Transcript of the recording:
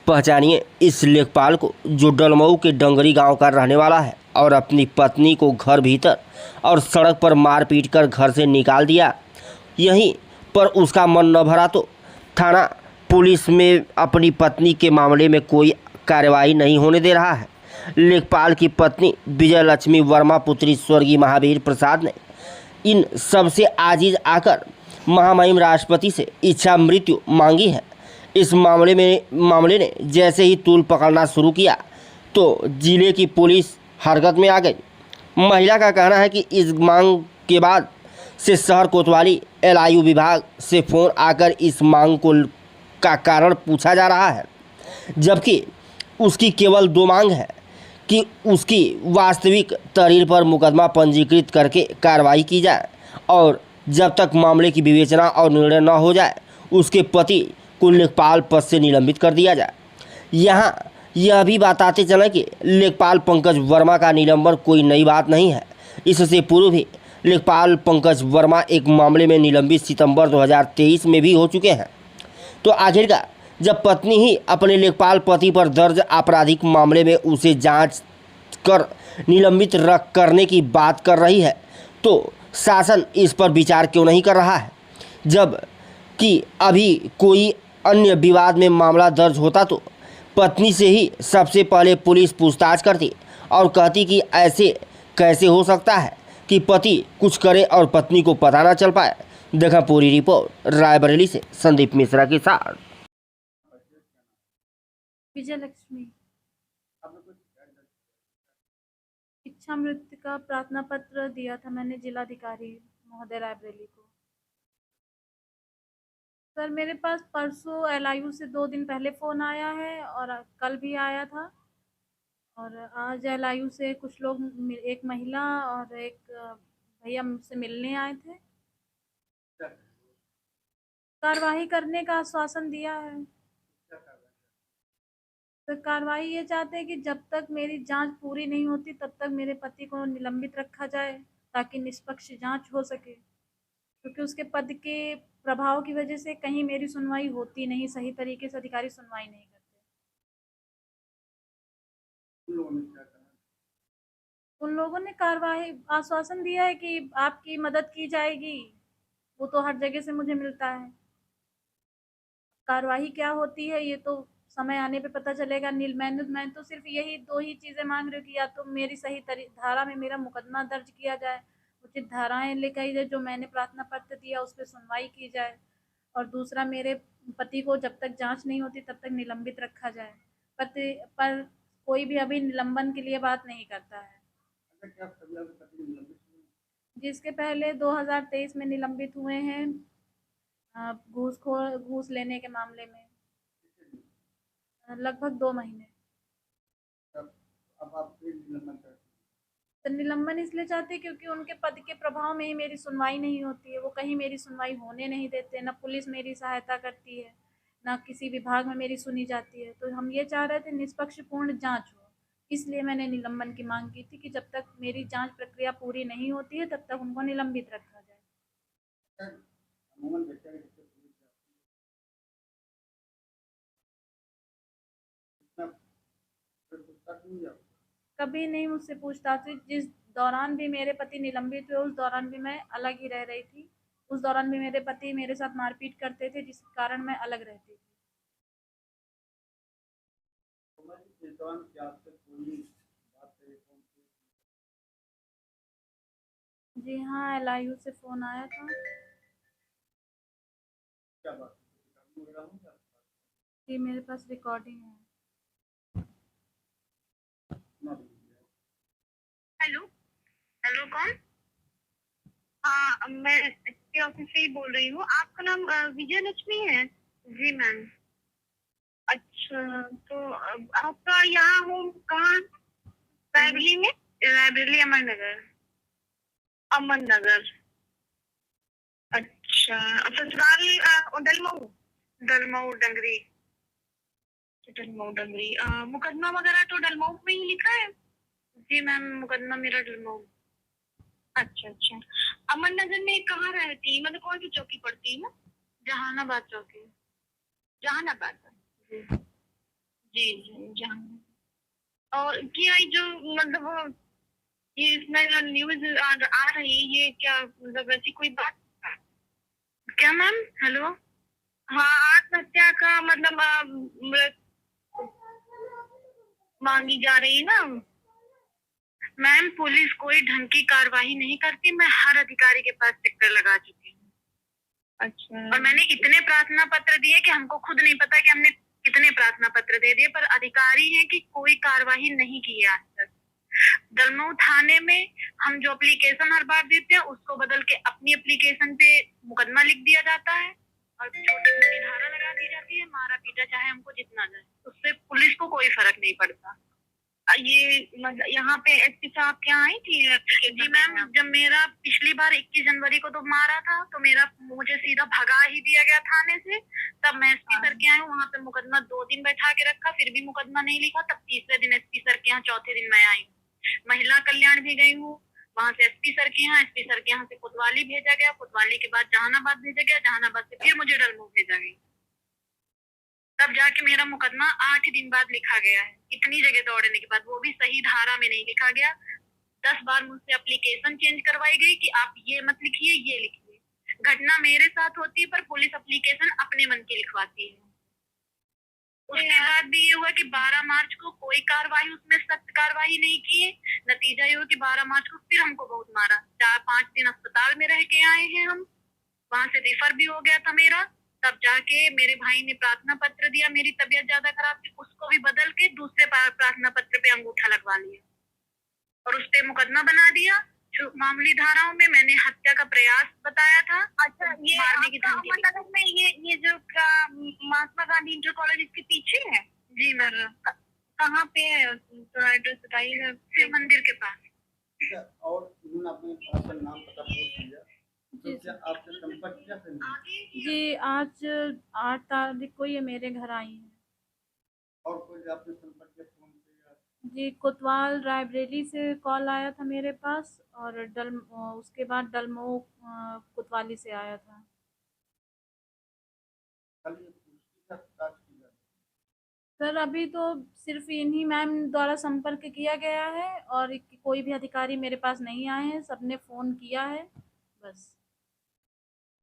पहचानिए इस लेखपाल को, जो डलमऊ के डंगरी गांव का रहने वाला है और अपनी पत्नी को घर भीतर और सड़क पर मारपीट कर घर से निकाल दिया। यहीं पर उसका मन न भरा तो थाना पुलिस में अपनी पत्नी के मामले में कोई कार्रवाई नहीं होने दे रहा है। लेखपाल की पत्नी विजय लक्ष्मी वर्मा पुत्री स्वर्गीय महावीर प्रसाद ने इन सबसे आजीज आकर महामहिम राष्ट्रपति से इच्छा मृत्यु मांगी है। इस मामले ने जैसे ही तूल पकड़ना शुरू किया तो जिले की पुलिस हरकत में आ गई। महिला का कहना है कि इस मांग के बाद से शहर कोतवाली LIU विभाग से फोन आकर इस मांग का कारण पूछा जा रहा है, जबकि उसकी केवल 2 मांग है कि उसकी वास्तविक तहरीर पर मुकदमा पंजीकृत करके कार्रवाई की जाए और जब तक मामले की विवेचना और निर्णय न हो जाए उसके पति को लेखपाल पद से निलंबित कर दिया जाए। यहाँ यह भी बताते चलें कि लेखपाल पंकज वर्मा का निलंबन कोई नई बात नहीं है। इससे पूर्व भी लेखपाल पंकज वर्मा एक मामले में निलंबित सितंबर 2023 में भी हो चुके हैं। तो आखिरकार जब पत्नी ही अपने लेखपाल पति पर दर्ज आपराधिक मामले में उसे जांच कर निलंबित रख करने की बात कर रही है तो शासन इस पर विचार क्यों नहीं कर रहा है, जब कि अभी कोई अन्य विवाद में मामला दर्ज होता तो पत्नी से ही सबसे पहले पुलिस पूछताछ करती और कहती कि ऐसे कैसे हो सकता है कि पति कुछ करे और पत्नी को पता ना चल पाए। देखा पूरी रिपोर्ट रायबरेली से संदीप मिश्रा के साथ। विजय लक्ष्मी इच्छा मृत्यु का प्रार्थना पत्र दिया था मैंने जिलाधिकारी महोदय रायबरेली को। सर मेरे पास परसों LIU से 2 दिन पहले फ़ोन आया है और कल भी आया था, और आज LIU से कुछ लोग, एक महिला और एक भैया मुझसे मिलने आए थे। कार्रवाई करने का आश्वासन दिया है। तो कार्रवाई ये चाहते हैं कि जब तक मेरी जांच पूरी नहीं होती तब तक मेरे पति को निलंबित रखा जाए ताकि निष्पक्ष जांच हो सके, क्योंकि उसके पद के प्रभाव की वजह से कहीं मेरी सुनवाई होती नहीं, सही तरीके से अधिकारी सुनवाई नहीं करते। उन लोगों ने कार्रवाई आश्वासन दिया है कि आपकी मदद की जाएगी, वो तो हर जगह से मुझे मिलता है। कार्रवाई क्या होती है ये तो समय आने पे पता चलेगा। मैं तो सिर्फ यही 2 ही चीज़ें मांग रही हूँ कि या तो मेरी सही धारा में मेरा मुकदमा दर्ज किया जाए, उचित धाराएं लेकर जाए, जो मैंने प्रार्थना पत्र दिया उस पर सुनवाई की जाए, और दूसरा मेरे पति को जब तक जांच नहीं होती तब तक निलंबित रखा जाए। पर कोई भी अभी निलंबन के लिए बात नहीं करता है। जिसके पहले 2023 में निलंबित हुए हैं घूस लेने के मामले में, लगभग 2 महीने। अब आप तो निलंबन इसलिए चाहते क्योंकि उनके पद के प्रभाव में ही मेरी सुनवाई नहीं होती है। वो कहीं मेरी सुनवाई होने नहीं देते, ना पुलिस मेरी सहायता करती है, ना किसी विभाग में मेरी सुनी जाती है। तो हम ये चाह रहे थे निष्पक्ष पूर्ण जांच हो, इसलिए मैंने निलंबन की मांग की थी कि जब तक मेरी जांच प्रक्रिया पूरी नहीं होती है तब तक उनको निलंबित रखा जाए। कभी नहीं मुझसे पूछताछ हुई। जिस दौरान भी मेरे पति निलंबित हुए उस दौरान भी मैं अलग ही रह रही थी। उस दौरान भी मेरे पति मेरे साथ मारपीट करते थे, जिस कारण मैं अलग रहती थी। जी हाँ, LIU से फ़ोन आया था। जी मेरे पास रिकॉर्डिंग है। हेलो। हेलो कौन? हाँ, मैं एसपी ऑफिस से ही बोल रही हूँ। आपका नाम विजय लक्ष्मी है? जी मैम। अच्छा, तो आपका यहाँ होम कहाँ? रायबरेली में? रायबरेली अमर नगर। अमर नगर। अच्छा, ससुराल डलमऊ? डलमऊ डंगरी। डलमऊ डंगरी। मुकदमा वगैरह तो डलमऊ में ही लिखा है? जी मैम, मुकदमा मेरा डलमऊ। अच्छा अच्छा। अमर नगर में कहाँ रहती, मतलब कौन सी चौकी पड़ती है ना? जहानाबाद चौकी। जहानाबाद। जी। जी जी जान। और क्या ये जो मतलब ये इसमें जो न्यूज आ रही है, ये क्या मतलब ऐसी कोई बात? क्या मैम? हेलो। हाँ, आत्महत्या का मतलब मांगी जा रही है ना मैम। पुलिस कोई ढंग की कार्रवाई नहीं करती। मैं हर अधिकारी के पास चक्कर लगा चुकी हूँ। अच्छा। और मैंने इतने प्रार्थना पत्र दिए कि हमको खुद नहीं पता कि हमने कितने प्रार्थना पत्र दे दिए, पर अधिकारी हैं कि कोई कार्रवाई नहीं की है आज तक। दलमऊ थाने में हम जो एप्लीकेशन हर बार देते हैं उसको बदल के अपनी एप्लीकेशन पे मुकदमा लिख दिया जाता है और छोटी मोटी धारा लगा दी जाती है, मारा पीटा चाहे हमको जितना जाए, उससे पुलिस को कोई फर्क नहीं पड़ता। ये मतलब यहाँ पे एसपी साहब क्या आई थी? जी मैम, जब मेरा पिछली बार 21 जनवरी को तो मारा था तो मुझे सीधा भगा ही दिया गया थाने से। तब मैं एसपी सर के आई हूँ, वहाँ पे मुकदमा 2 दिन बैठा के रखा, फिर भी मुकदमा नहीं लिखा। तब तीसरे दिन एसपी सर के यहाँ, चौथे दिन मैं आई हूँ। महिला कल्याण भी गई हूँ, वहाँ से एसपी सर के यहाँ, एसपी सर के यहाँ से कोतवाली भेजा गया, कोतवाली के बाद जहानाबाद भेजा गया, जहानाबाद से फिर मुझे डलमऊ भेजा गया। तब जाके मेरा मुकदमा 8 दिन बाद लिखा गया है। इतनी जगह दौड़ने के बाद, वो भी सही धारा में नहीं लिखा गया। 10 बार मुझसे एप्लीकेशन चेंज करवाई गई कि आप ये मत लिखिए, ये लिखिए। घटना मेरे साथ होती है पर पुलिस एप्लीकेशन अपने मन की लिखवाती है। उसके बाद भी ये हुआ कि 12 मार्च को कोई कार्रवाई, उसमें सख्त कार्रवाई नहीं की है। नतीजा ये हुआ कि 12 मार्च को फिर हमको बहुत मारा। 4-5 दिन अस्पताल में रह के आए हैं हम, वहां से रेफर भी हो गया था मेरा। तब जाके मेरे भाई ने प्रार्थना पत्र दिया, मेरी तबीयत ज्यादा खराब थी, उसको भी बदल के दूसरे प्रार्थना पत्र पे अंगूठा लगवा लिया और उस पे मुकदमा बना दिया। जो मामूली धाराओं में मैंने हत्या का प्रयास बताया था। अच्छा, ये मारने की धमकी मतलब में ये जो महात्मा गांधी इंटर कॉलेज इसके पीछे है? जी मैम। कहाँ पे है? थोड़ा एड्रेस बताइएगा। शिव मंदिर के पास। अच्छा, और उन्होंने अपने आपका नाम पता पूछ लिया तो जी क्या आपसे संपर्क किया फिर? जी, आज 8 तारीख को ये मेरे घर आई हैं। और कोई आपने संपर्क किया फोन पे या? जी, कोतवाल रायबरेली से कॉल आया था मेरे पास और उसके बाद डलमऊ कोतवाली से आया था। कल ये पुष्टि का काज की जाए। सर अभी तो सिर्फ इन्हीं मैम द्वारा संपर्क किया गया है और कोई भी अधिकारी मेरे पास नहीं आए हैं, सबने फ़ोन किया है बस।